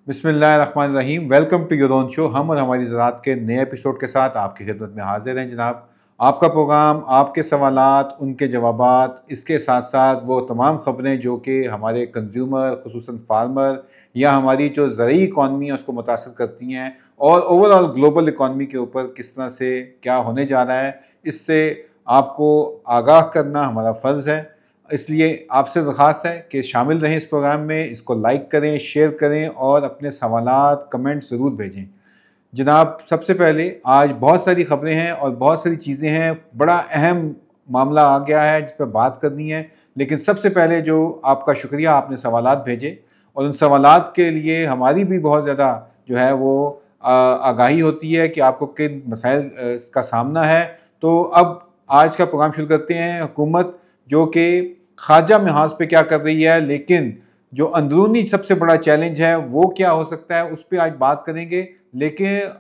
बिस्मिल्लाहिर्रहमानिर्रहीम। Welcome to your own show. हम और हमारी ज़रात के नए एपिसोड के साथ आपकी खिदमत में हाजिर हैं जनाब। आपका प्रोग्राम, आपके सवालात, उनके जवाबात, इसके साथ साथ वो तमाम ख़बरें जो कि हमारे कंज्यूमर ख़ुसूसन फार्मर या हमारी जो ज़रूरी इकॉनमी है उसको मुतासर करती हैं और ओवरऑल ग्लोबल इकॉनमी के ऊपर किस तरह से क्या होने जा रहा है, इससे आपको आगाह करना हमारा फ़र्ज़ है। इसलिए आपसे दरख्वास्त है कि शामिल रहें इस प्रोग्राम में, इसको लाइक करें, शेयर करें और अपने सवालात कमेंट ज़रूर भेजें। जनाब, सबसे पहले आज बहुत सारी ख़बरें हैं और बहुत सारी चीज़ें हैं, बड़ा अहम मामला आ गया है जिस पर बात करनी है। लेकिन सबसे पहले जो आपका शुक्रिया, आपने सवालात भेजे और उन सवालात के लिए हमारी भी बहुत ज़्यादा जो है वो आगाही होती है कि आपको किन मसाइल का सामना है। तो अब आज का प्रोग्राम शुरू करते हैं। हुकूमत जो कि ख़ारजा महाज पे क्या कर रही है, लेकिन जो अंदरूनी सबसे बड़ा चैलेंज है वो क्या हो सकता है, उस पर आज बात करेंगे। लेकिन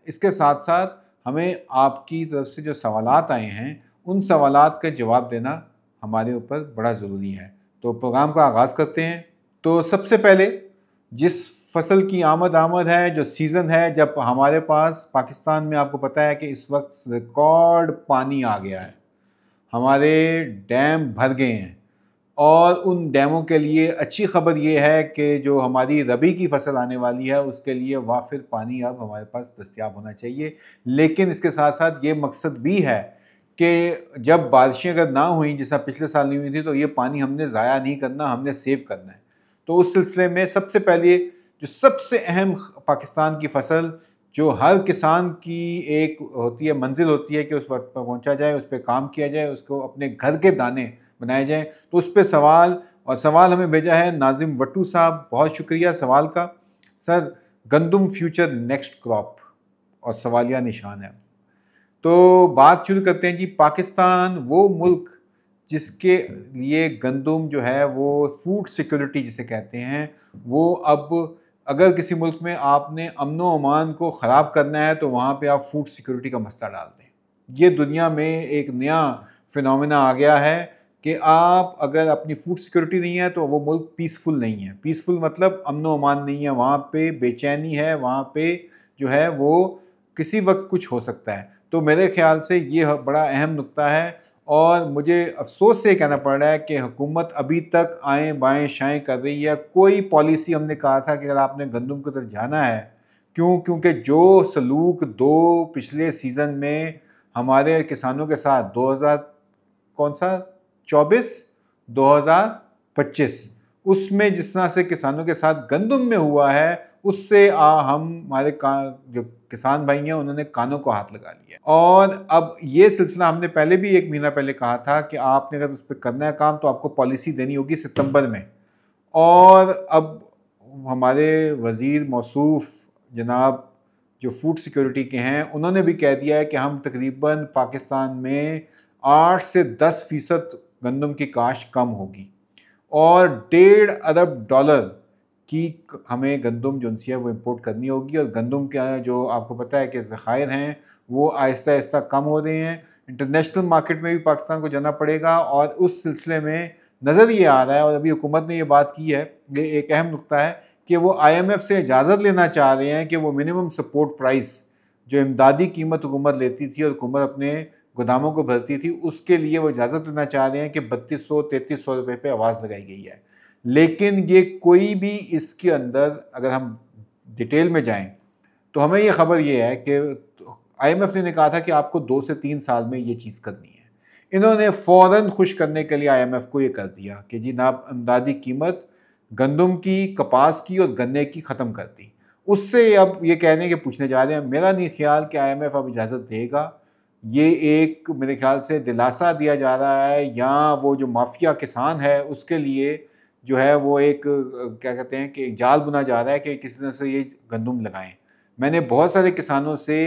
इसके साथ साथ हमें आपकी तरफ से जो सवालात आए हैं उन सवालात का जवाब देना हमारे ऊपर बड़ा ज़रूरी है। तो प्रोग्राम का आगाज़ करते हैं। तो सबसे पहले जिस फसल की आमद है, जो सीज़न है, जब हमारे पास पाकिस्तान में आपको पता है कि इस वक्त रिकॉर्ड पानी आ गया है, हमारे डैम भर गए हैं और उन डैमों के लिए अच्छी खबर ये है कि जो हमारी रबी की फसल आने वाली है उसके लिए वाफिर पानी अब हमारे पास दस्तयाब होना चाहिए। लेकिन इसके साथ साथ ये मकसद भी है कि जब बारिशें अगर ना हुई, जैसा पिछले साल नहीं हुई थी, तो ये पानी हमने ज़ाया नहीं करना, हमने सेव करना है। तो उस सिलसिले में सबसे पहले जो सबसे अहम पाकिस्तान की फसल, जो हर किसान की एक होती है, मंजिल होती है कि उस वक्त पर पहुँचा जाए, उस पर काम किया जाए, उसको अपने घर के दाने बनाए जाएँ। तो उस पर सवाल हमें भेजा है नाजिम वट्टू साहब, बहुत शुक्रिया सवाल का। सर, गंदम फ्यूचर नेक्स्ट क्रॉप और सवालिया निशान है। तो बात शुरू करते हैं जी। पाकिस्तान वो मुल्क जिसके लिए गंदम जो है वो फूड सिक्योरिटी जिसे कहते हैं, वो अब अगर किसी मुल्क में आपने अमन व अमान को ख़राब करना है तो वहाँ पे आप फूड सिक्योरिटी का मसला डाल दें। ये दुनिया में एक नया फिनोमेना आ गया है कि आप अगर अपनी फूड सिक्योरिटी नहीं है तो वो मुल्क पीसफुल नहीं है। पीसफुल मतलब अमन व अमान नहीं है, वहाँ पे बेचैनी है, वहाँ पे जो है वो किसी वक्त कुछ हो सकता है। तो मेरे ख्याल से ये बड़ा अहम नुक्ता है और मुझे अफसोस से कहना पड़ रहा है कि हुकूमत अभी तक आएँ बाएँ शाएँ कर रही है। कोई पॉलिसी, हमने कहा था कि अगर आपने गंदम की तरफ जाना है, क्योंकि जो सलूक दो पिछले सीज़न में हमारे किसानों के साथ 2000 कौन सा 24 2025 उसमें जिस तरह से किसानों के साथ गंदम में हुआ है, उससे हमारे जो किसान भाई हैं उन्होंने कानों को हाथ लगा लिया। और अब ये सिलसिला हमने पहले भी 1 महीना पहले कहा था कि आपने अगर उस पर करना है काम तो आपको पॉलिसी देनी होगी सितंबर में। और अब हमारे वज़ीर मौसूफ जनाब जो फूड सिक्योरिटी के हैं, उन्होंने भी कह दिया है कि हम तकरीबन पाकिस्तान में 8 से 10% गंदम की काश्त कम होगी और $1.5 अरब की हमें गंदम जो है वो इंपोर्ट करनी होगी। और गंदम का जो आपको पता है कि ज़खायर हैं वो आहिस्ता आहिस्ता कम हो रहे हैं। इंटरनेशनल मार्केट में भी पाकिस्तान को जाना पड़ेगा और उस सिलसिले में नज़र ये आ रहा है, और अभी हुकूमत ने ये बात की है, ये एक अहम नुक्ता है कि वो IMF से इजाज़त लेना चाह रहे हैं कि वो मिनिमम सपोर्ट प्राइस, जो इमदादी कीमत हुकूमत लेती थी और हुकूमत अपने गोदामों को भरती थी, उसके लिए वो इजाज़त लेना चाह रहे हैं कि 3200-3300 रुपये पे आवाज़ लगाई गई है। लेकिन ये कोई भी इसके अंदर अगर हम डिटेल में जाएं तो हमें ये खबर ये है कि IMF ने कहा था कि आपको 2 से 3 साल में ये चीज़ करनी है। इन्होंने फ़ौरन खुश करने के लिए IMF को ये कर दिया कि जी नाब इमदादी कीमत गंदम की, कपास की और गन्ने की ख़त्म कर दी। उससे अब ये कहने के पूछने जा रहे हैं। मेरा नहीं ख्याल कि IMF अब इजाज़त देगा। ये एक मेरे ख्याल से दिलासा दिया जा रहा है, या वो जो माफिया किसान है उसके लिए जो है वो एक क्या कहते हैं कि एक जाल बुना जा रहा है कि किसी तरह से ये गंदम लगाएं। मैंने बहुत सारे किसानों से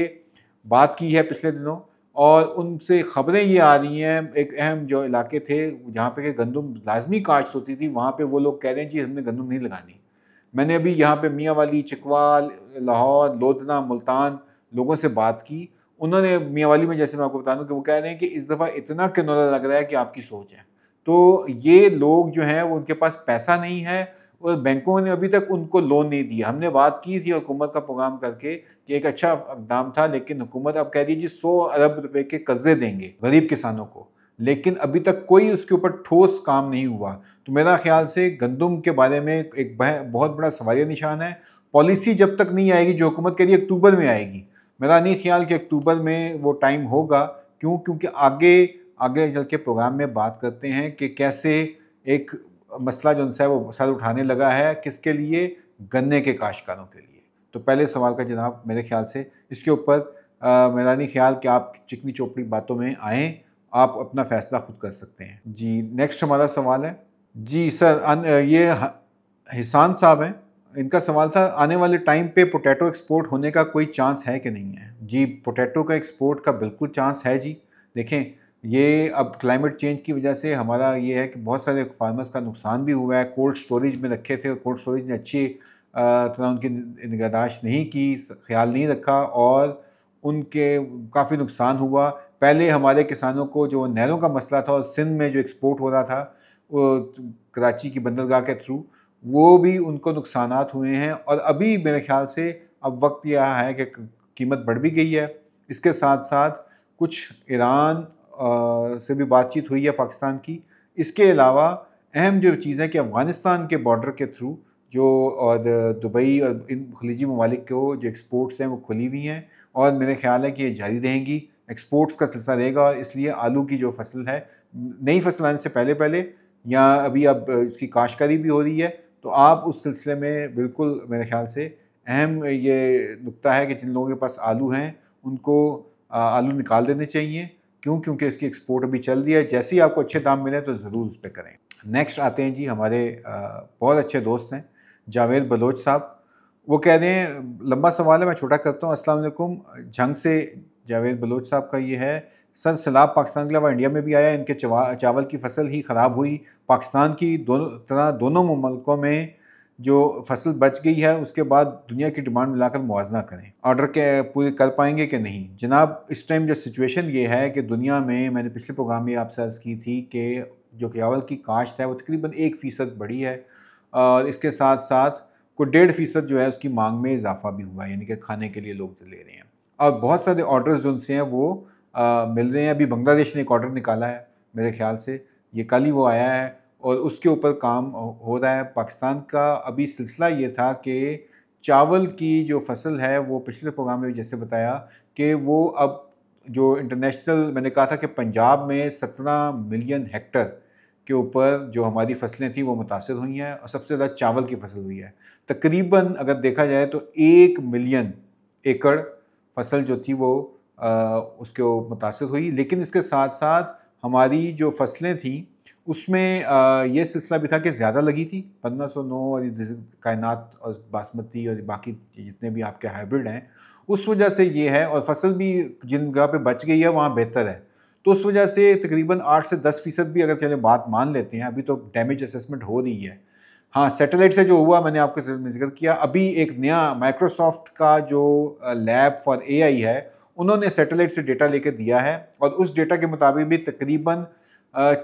बात की है पिछले दिनों और उनसे ख़बरें ये आ रही हैं, एक अहम जो इलाके थे जहाँ पे कि गंदम लाजमी काश्त होती थी, वहाँ पे वो लोग कह रहे हैं जी हमने गंदम नहीं लगानी। मैंने अभी यहाँ पे मियाँ वाली, चिकवाल, लाहौर, लोधना, मुल्तान लोगों से बात की। उन्होंने मियाँ वाली में, जैसे मैं आपको बता दूँ, कि वो कह रहे हैं कि इस दफ़ा इतना किन्नौला लग रहा है कि आपकी सोच है। तो ये लोग जो हैं वो उनके पास पैसा नहीं है, और बैंकों ने अभी तक उनको लोन नहीं दिया। हमने बात की थी हुकूमत का प्रोग्राम करके कि एक अच्छा इक़दाम था, लेकिन हुकूमत अब कह रही है जी 100 अरब रुपए के कर्जे देंगे गरीब किसानों को, लेकिन अभी तक कोई उसके ऊपर ठोस काम नहीं हुआ। तो मेरा ख्याल से गंदम के बारे में एक बहुत बड़ा सवालिया निशान है। पॉलिसी जब तक नहीं आएगी, जो हुकूमत कह रही है अक्टूबर में आएगी, मेरा नहीं ख्याल कि अक्टूबर में वो टाइम होगा। क्यों? क्योंकि आगे आगे चल के प्रोग्राम में बात करते हैं कि कैसे एक मसला जो है वो सर उठाने लगा है, किसके लिए? गन्ने के काश्तकारों के लिए। तो पहले सवाल का जनाब मेरे ख्याल से इसके ऊपर मेरा नहीं ख्याल कि आप चिकनी चोपड़ी बातों में आएँ, आप अपना फ़ैसला खुद कर सकते हैं। जी, नेक्स्ट हमारा सवाल है। जी सर, ये हिसान साहब हैं, इनका सवाल था आने वाले टाइम पे पोटैटो एक्सपोर्ट होने का कोई चांस है कि नहीं है? जी, पोटैटो का एक्सपोर्ट का बिल्कुल चांस है जी। देखें, ये अब क्लाइमेट चेंज की वजह से हमारा ये है कि बहुत सारे फार्मर्स का नुकसान भी हुआ है। कोल्ड स्टोरेज में रखे थे और कोल्ड स्टोरेज ने अच्छी तरह उनकी निगहदाश्त नहीं की, ख्याल नहीं रखा और उनके काफ़ी नुकसान हुआ। पहले हमारे किसानों को जो नहरों का मसला था और सिंध में जो एक्सपोर्ट हो रहा था वो कराची की बंदरगाह के थ्रू, वो भी उनको नुकसानात हुए हैं। और अभी मेरे ख्याल से अब वक्त यह है कि कीमत बढ़ भी गई है। इसके साथ साथ कुछ ईरान से भी बातचीत हुई है पाकिस्तान की। इसके अलावा अहम जो चीज़ है कि अफ़गानिस्तान के बॉर्डर के थ्रू जो और दुबई और इन खलीजी ममालिक को जो एक्सपोर्ट्स हैं वो खुली हुई हैं और मेरे ख्याल है कि ये जारी रहेंगी। एक्सपोर्ट्स का सिलसिला रहेगा और इसलिए आलू की जो फसल है, नई फसल आने से पहले पहले या अभी अब इसकी काश्तकारी भी हो रही है, तो आप उस सिलसिले में बिल्कुल मेरे ख्याल से अहम ये नुक्ता है कि जिन लोगों के पास आलू हैं उनको आलू निकाल देने चाहिए। क्यों? क्योंकि इसकी एक्सपोर्ट अभी चल रही है। जैसे ही आपको अच्छे दाम मिले तो ज़रूर उस पर करें। नेक्स्ट आते हैं जी हमारे बहुत अच्छे दोस्त हैं जावेद बलोच साहब। वो कह रहे हैं, लंबा सवाल है मैं छोटा करता हूँ। अस्सलाम वालेकुम। झंग से जावेद बलोच साहब का ये है, सर सैलाब पाकिस्तान के अलावा इंडिया में भी आया, इनके चावल की फसल ही ख़राब हुई। पाकिस्तान की दोनों मुल्कों में जो फसल बच गई है उसके बाद दुनिया की डिमांड मिलाकर मुवाजना करें, ऑर्डर के पूरे कर पाएंगे कि नहीं? जनाब, इस टाइम जो सिचुएशन ये है कि दुनिया में, मैंने पिछले प्रोग्राम में आपसे अर्ज़ की थी कि जो चावल की काश्त है वो तकरीबन 1% बढ़ी है और इसके साथ साथ कोई 1.5% जो है उसकी मांग में इजाफा भी हुआ है, यानी कि खाने के लिए लोग ले रहे हैं और बहुत सारे ऑर्डर्स जो उनसे हैं वो मिल रहे हैं। अभी बांग्लादेश ने एक ऑर्डर निकाला है, मेरे ख्याल से ये कल ही वो आया है और उसके ऊपर काम हो रहा है। पाकिस्तान का अभी सिलसिला ये था कि चावल की जो फसल है वो पिछले प्रोग्राम में जैसे बताया कि वो अब जो इंटरनेशनल, मैंने कहा था कि पंजाब में 17 मिलियन हेक्टर के ऊपर जो हमारी फसलें थी वो मुतासर हुई हैं और सबसे ज़्यादा चावल की फसल हुई है। तकरीबन अगर देखा जाए तो 1 मिलियन एकड़ फसल जो थी वो उसके मुतासर हुई। लेकिन इसके साथ साथ हमारी जो फसलें थी उसमें ये सिलसिला भी था कि ज़्यादा लगी थी 1509 और कायनात और बासमती और बाकी जितने भी आपके हाइब्रिड हैं, उस वजह से ये है। और फसल भी जिन जगह पे बच गई है वहाँ बेहतर है, तो उस वजह से तकरीबन 8 से 10% भी अगर चले बात मान लेते हैं, अभी तो डैमेज असेसमेंट हो रही है। हाँ, सैटेलाइट से जो हुआ मैंने आपको जिक्र किया। अभी एक नया माइक्रोसॉफ्ट का जो लैब फॉर एआई है, उन्होंने सैटेलाइट से डेटा लेकर दिया है और उस डेटा के मुताबिक भी तकरीबन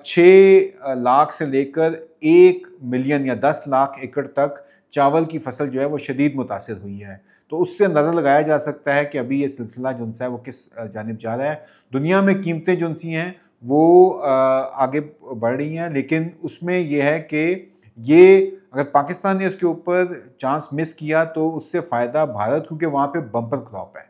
6 लाख से लेकर 1 मिलियन या 10 लाख एकड़ तक चावल की फसल जो है वो शदीद मुतासिर हुई है। तो उससे अंदाज़ा लगाया जा सकता है कि अभी ये सिलसिला जो है वो किस जानिब जा रहा है। दुनिया में कीमतें जो सी हैं वो आगे बढ़ रही हैं, लेकिन उसमें यह है कि ये अगर पाकिस्तान ने उसके ऊपर चांस मिस किया तो उससे फ़ायदा भारत, क्योंकि वहाँ पे बम्पर क्रॉप है।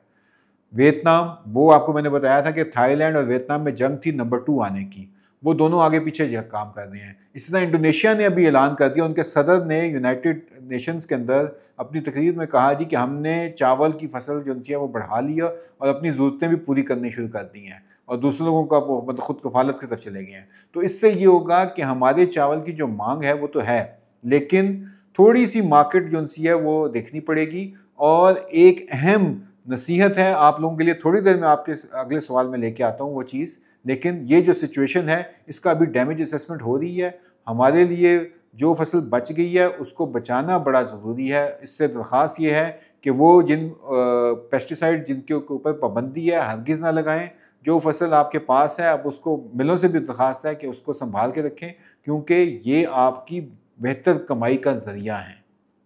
वियतनाम, वो आपको मैंने बताया था कि थाईलैंड और वियतनाम में जंग थी नंबर 2 आने की, वो दोनों आगे पीछे काम कर रहे हैं। इसी तरह इंडोनेशिया ने अभी ऐलान कर दिया, उनके सदर ने यूनाइटेड नेशंस के अंदर अपनी तकरीर में कहा जी कि हमने चावल की फसल जो है वो बढ़ा लिया और अपनी ज़रूरतें भी पूरी करनी शुरू कर दी हैं और दूसरे लोगों का मतलब खुद कफालत की तरफ चले गए हैं। तो इससे ये होगा कि हमारे चावल की जो मांग है वो तो है, लेकिन थोड़ी सी मार्केट जो सी है वो देखनी पड़ेगी। और एक अहम नसीहत है आप लोगों के लिए, थोड़ी देर में आपके अगले सवाल में लेके आता हूँ वो चीज़, लेकिन ये जो सिचुएशन है इसका अभी डैमेज असेसमेंट हो रही है। हमारे लिए जो फसल बच गई है उसको बचाना बड़ा ज़रूरी है। इससे दरख्वास्त ये है कि वो जिन पेस्टिसाइड जिनके ऊपर पाबंदी है हरगिज़ ना लगाएं। जो फसल आपके पास है अब उसको मिलों से भी दरख्वास्त है कि उसको संभाल के रखें, क्योंकि ये आपकी बेहतर कमाई का ज़रिया हैं।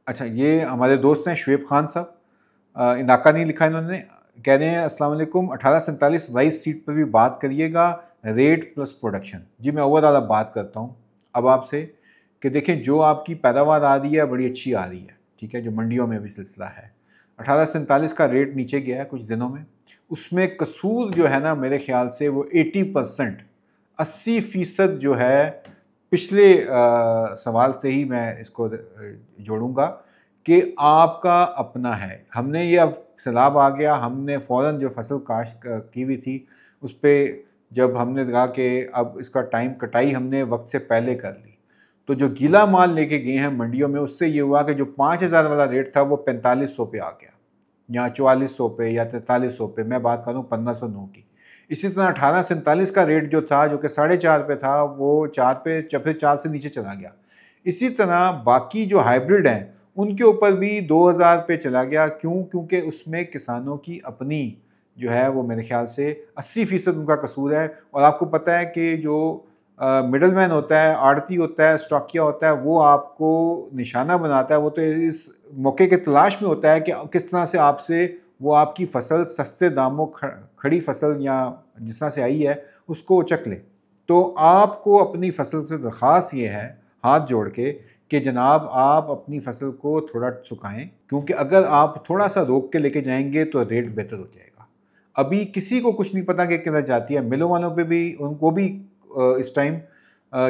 अच्छा, ये हमारे दोस्त हैं शुएब खान साहब, इलाका नहीं लिखा इन्होंने, कह रहे हैं अस्सलाम वालेकुम, 1847 राइस सीड पर भी बात करिएगा, रेट प्लस प्रोडक्शन। जी मैं ओवरऑल अब बात करता हूँ अब आपसे कि देखें जो आपकी पैदावार आ रही है बड़ी अच्छी आ रही है, ठीक है, जो मंडियों में भी सिलसिला है। 1847 का रेट नीचे गया है कुछ दिनों में, उसमें कसूर जो है ना मेरे ख्याल से वो 80%, 80% जो है पिछले सवाल से ही मैं इसको जोड़ूंगा कि आपका अपना है। हमने ये अब सैलाब आ गया, हमने फ़ौरन जो फसल काश्त की हुई थी उस पर जब हमने कहा कि अब इसका टाइम कटाई हमने वक्त से पहले कर ली, तो जो गीला माल लेके गए हैं मंडियों में उससे ये हुआ कि जो 5,000 वाला रेट था वो 4500 पे आ गया, या 4400 पे या 4300 पे, मैं बात करूँ 1509 की। इसी तरह 1847 का रेट जो था, जो कि 4.5 पे था, वो 4 पे, फिर 4 से नीचे चला गया। इसी तरह बाकी जो हाइब्रिड हैं उनके ऊपर भी 2000 पे चला गया। क्यों? क्योंकि उसमें किसानों की अपनी जो है वो मेरे ख्याल से 80% उनका कसूर है। और आपको पता है कि जो मिडल मैन होता है, आड़ती होता है, स्टॉकिया होता है, वो आपको निशाना बनाता है। वो तो इस मौके के तलाश में होता है कि किस तरह से आपसे वो आपकी फसल सस्ते दामों खड़ी फसल या जिस तरह से आई है उसको चक ले। तो आपको अपनी फसल से दरख्वास्त ये है हाथ जोड़ के कि जनाब आप अपनी फसल को थोड़ा सुखाएं, क्योंकि अगर आप थोड़ा सा रोक के लेके जाएंगे तो रेट बेहतर हो जाएगा। अभी किसी को कुछ नहीं पता कि किधर जाती है, मिलों वालों पे भी, उनको भी इस टाइम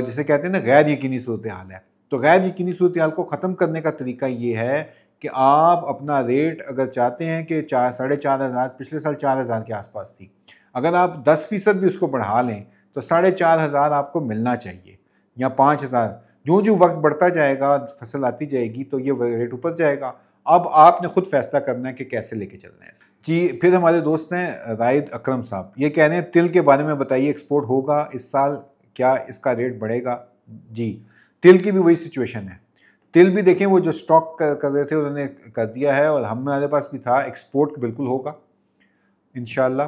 जिसे कहते हैं ना गैर यकीनी सूरत हाल है। तो गैर यकीनी सूरत हाल को ख़त्म करने का तरीका ये है कि आप अपना रेट अगर चाहते हैं कि 4,500, पिछले साल 4,000 के आसपास थी, अगर आप 10% भी उसको बढ़ा लें तो 4,500 आपको मिलना चाहिए, या 5,000। जो जो वक्त बढ़ता जाएगा, फसल आती जाएगी तो ये रेट ऊपर जाएगा। अब आपने खुद फैसला करना है कि कैसे लेके चलना है जी। फिर हमारे दोस्त हैं राइद अकरम साहब, ये कह रहे हैं तिल के बारे में बताइए, एक्सपोर्ट होगा इस साल, क्या इसका रेट बढ़ेगा? जी, तिल की भी वही सिचुएशन है। तिल भी देखें वो जो स्टॉक कर रहे थे उन्होंने कर दिया है, और हमारे पास भी था। एक्सपोर्ट बिल्कुल होगा इंशाल्लाह,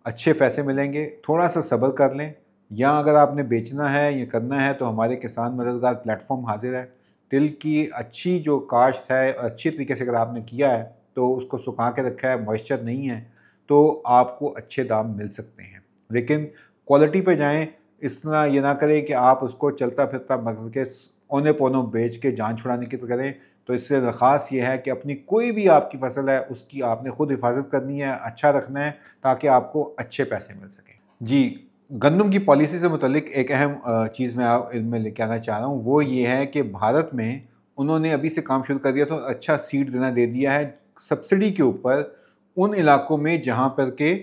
अच्छे पैसे मिलेंगे, थोड़ा सा सब्र कर लें। या अगर आपने बेचना है या करना है तो हमारे किसान मददगार प्लेटफॉर्म हाजिर है। तिल की अच्छी जो काश्त है, अच्छी तरीके से अगर आपने किया है तो उसको सुखा के रखा है, मॉइस्चर नहीं है, तो आपको अच्छे दाम मिल सकते हैं। लेकिन क्वालिटी पे जाएं, इस तरह ये ना करें कि आप उसको चलता फिरता मतलब के औने पौनों बेच के जान छुड़ाने की तो करें। तो इससे दरख्वास्त ये है कि अपनी कोई भी आपकी फसल है उसकी आपने खुद हिफाजत करनी है, अच्छा रखना है, ताकि आपको अच्छे पैसे मिल सकें जी। गंदम की पॉलिसी से मुतल्लिक एक अहम चीज़ मैं आप इनमें लेके आना चाह रहा हूँ, वो ये है कि भारत में उन्होंने अभी से काम शुरू कर दिया, तो अच्छा सीड देना दे दिया है सब्सिडी के ऊपर उन इलाकों में जहाँ पर के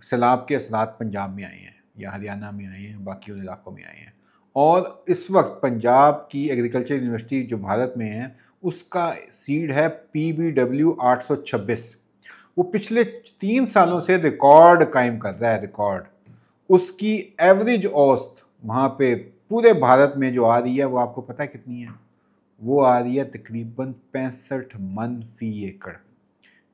सैलाब के असरात पंजाब में आए हैं या हरियाणा में आए हैं, बाकी उन इलाकों में आए हैं। और इस वक्त पंजाब की एग्रीकल्चर यूनिवर्सिटी जो भारत में है उसका सीड है PBW 826। वो पिछले 3 सालों से रिकॉर्ड कायम कर रहा है, रिकॉर्ड। उसकी एवरेज औसत वहाँ पे पूरे भारत में जो आ रही है वो आपको पता है कितनी है? वो आ रही है तकरीबन 65 मन फी एकड़।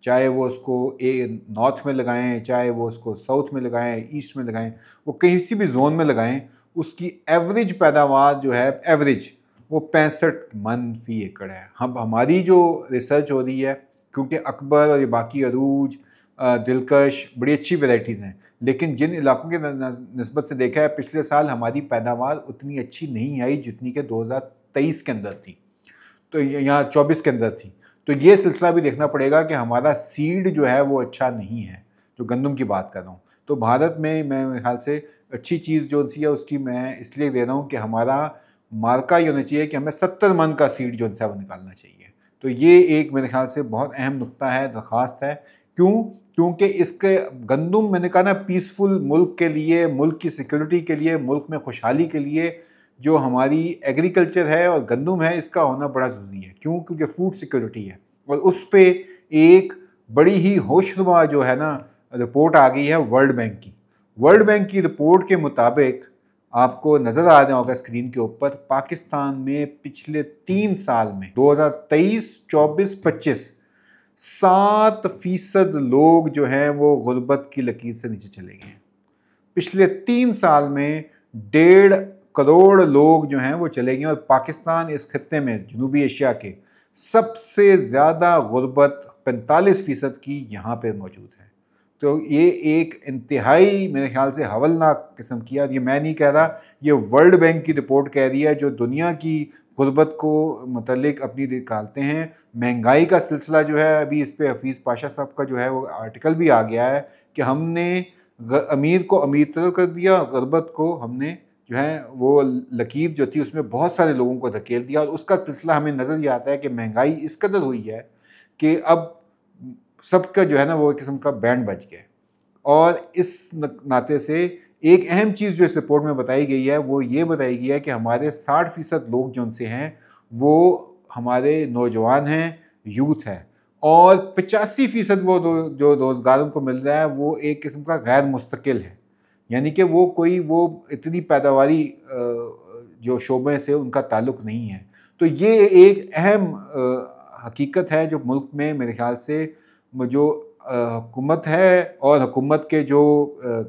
चाहे वो उसको नॉर्थ में लगाएं, चाहे वो उसको साउथ में लगाएं, ईस्ट में लगाएं, वो किसी भी जोन में लगाएं, उसकी एवरेज पैदावार जो है, एवरेज वो 65 मन फी एकड़ है। हम हमारी जो रिसर्च हो रही है, क्योंकि अकबर और ये बाकी अरूज, दिलकश बड़ी अच्छी वेराइटीज़ हैं, लेकिन जिन इलाकों के निस्बत से देखा है पिछले साल हमारी पैदावार उतनी अच्छी नहीं आई जितनी कि 2023 के अंदर थी, तो यहाँ 24 के अंदर थी। तो ये सिलसिला भी देखना पड़ेगा कि हमारा सीड जो है वो अच्छा नहीं है, जो गंदम की बात कर रहा हूँ। तो भारत में मैं मेरे ख्याल से अच्छी चीज़ जो सी है उसकी मैं इसलिए दे रहा हूँ कि हमारा मार्का ये होना चाहिए कि हमें 70 मन का सीड जो है वो निकालना चाहिए। तो ये एक मेरे ख्याल से बहुत अहम नुक्ता है, दरख्वास्त है। क्यों? क्योंकि इसके गंदम मैंने कहा ना, पीसफुल मुल्क के लिए, मुल्क की सिक्योरिटी के लिए, मुल्क में खुशहाली के लिए जो हमारी एग्रीकल्चर है और गंदम है, इसका होना बड़ा ज़रूरी है। क्यों? क्योंकि फूड सिक्योरिटी है। और उस पे एक बड़ी ही होशरुबा जो है ना रिपोर्ट आ गई है वर्ल्ड बैंक की। वर्ल्ड बैंक की रिपोर्ट के मुताबिक आपको नज़र आ रहा होगा स्क्रीन के ऊपर, पाकिस्तान में पिछले 3 साल में 2023, 24, 25 7% लोग जो हैं वो गुर्बत की लकीर से नीचे चले गए हैं। पिछले 3 साल में 1.5 करोड़ लोग जो हैं वो चले गए और पाकिस्तान इस खत्ते में जनूबी एशिया के सबसे ज़्यादा गुर्बत 45% की यहाँ पे मौजूद है। तो ये एक इंतहाई मेरे ख्याल से हवलनाक किस्म की, और ये मैं नहीं कह रहा, ये वर्ल्ड बैंक की रिपोर्ट कह रही है जो दुनिया की गुर्बत को मतलब अपनी निकालते हैं। महंगाई का सिलसिला जो है, अभी इस पर हफीज़ पाशा साहब का जो है वो आर्टिकल भी आ गया है कि हमने अमीर को अमीर तरह कर दिया, गुर्बत को हमने जो है वो लकीर जो थी उसमें बहुत सारे लोगों को धकेल दिया, और उसका सिलसिला हमें नज़र ये आता है कि महंगाई इस कदर हुई है कि अब सबका जो है ना वो एक किस्म का बैंड बज गया। और इस नाते से एक अहम चीज़ जो इस रिपोर्ट में बताई गई है वो ये बताई गई है कि हमारे 60% लोग जो उनसे हैं वो हमारे नौजवान हैं, यूथ है, और 85% वो जो रोज़गार उनको मिल रहा है वो एक किस्म का गैर मुस्तकिल है, यानी कि वो कोई वो इतनी पैदावारी जो शोबे से उनका ताल्लुक़ नहीं है। तो ये एक अहम हकीकत है जो मुल्क में मेरे ख्याल से जो हुकूमत है और हुकूमत के जो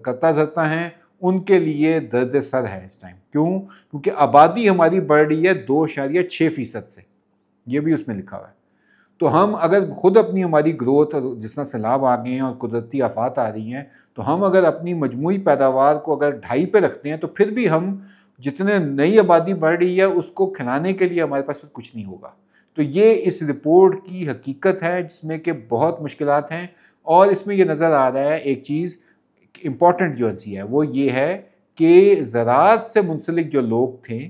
कर्ता धर्ता हैं उनके लिए दर्द सर है इस टाइम। क्यों? क्योंकि आबादी हमारी बढ़ रही है 2.6% से, ये भी उसमें लिखा हुआ है। तो हम अगर खुद अपनी हमारी ग्रोथ और जिस तरह सैलाब आ गए हैं और कुदरती आफात आ रही हैं, तो हम अगर अपनी मजमूई पैदावार को अगर 2.5 पे रखते हैं तो फिर भी हम जितने नई आबादी बढ़ रही है उसको खिलाने के लिए हमारे पास कुछ नहीं होगा। तो ये इस रिपोर्ट की हकीकत है जिसमें कि बहुत मुश्किलात हैं, और इसमें ये नज़र आ रहा है एक चीज़ इम्पॉर्टेंट जो सी है वो ये है कि ज़राअत से मुंसलिक जो लोग थे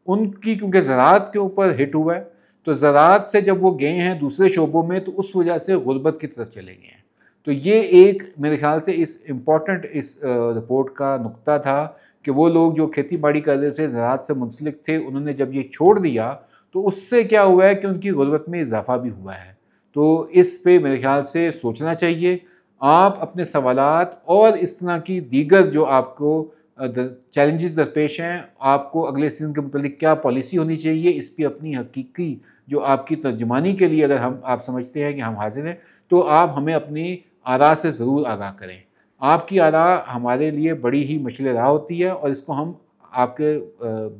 उनकी, क्योंकि ज़राअत के ऊपर हिट हुआ है, तो ज़राअत से जब वो गए हैं दूसरे शोबों में तो उस वजह से गुर्बत की तरफ चले गए हैं। तो ये एक मेरे ख्याल से इस इम्पॉर्टेंट इस रिपोर्ट का नुक्ता था कि वो लोग जो खेती बाड़ी कर रहे थे, ज़राअत से मुंसलिक थे, उन्होंने जब ये छोड़ दिया तो उससे क्या हुआ है कि उनकी गुर्बत में इजाफा भी हुआ है। तो इस पे मेरे ख्याल से सोचना चाहिए। आप अपने सवालात और इस तरह की दीगर जो आपको चैलेंजेस दरपेश हैं, आपको अगले सीज़न के मुतालिक क्या पॉलिसी होनी चाहिए, इस पर अपनी हकीकी जो आपकी तर्जुमानी के लिए अगर आप समझते हैं कि हम हाजिर हैं, तो आप हमें अपनी आरा से ज़रूर आगाह करें। आपकी आरा हमारे लिए बड़ी ही मशल राह होती है, और इसको हम आपके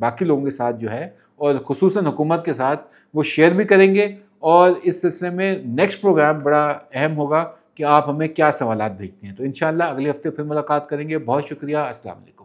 बाकी लोगों के साथ जो है और ख़ुसूसन हुकूमत के साथ वो शेयर भी करेंगे। और इस सिलसिले में नेक्स्ट प्रोग्राम बड़ा अहम होगा कि आप हमें क्या सवालात भेजते हैं। तो इंशाअल्लाह अगले हफ्ते फिर मुलाकात करेंगे। बहुत शुक्रिया। अस्सलाम वालेकुम।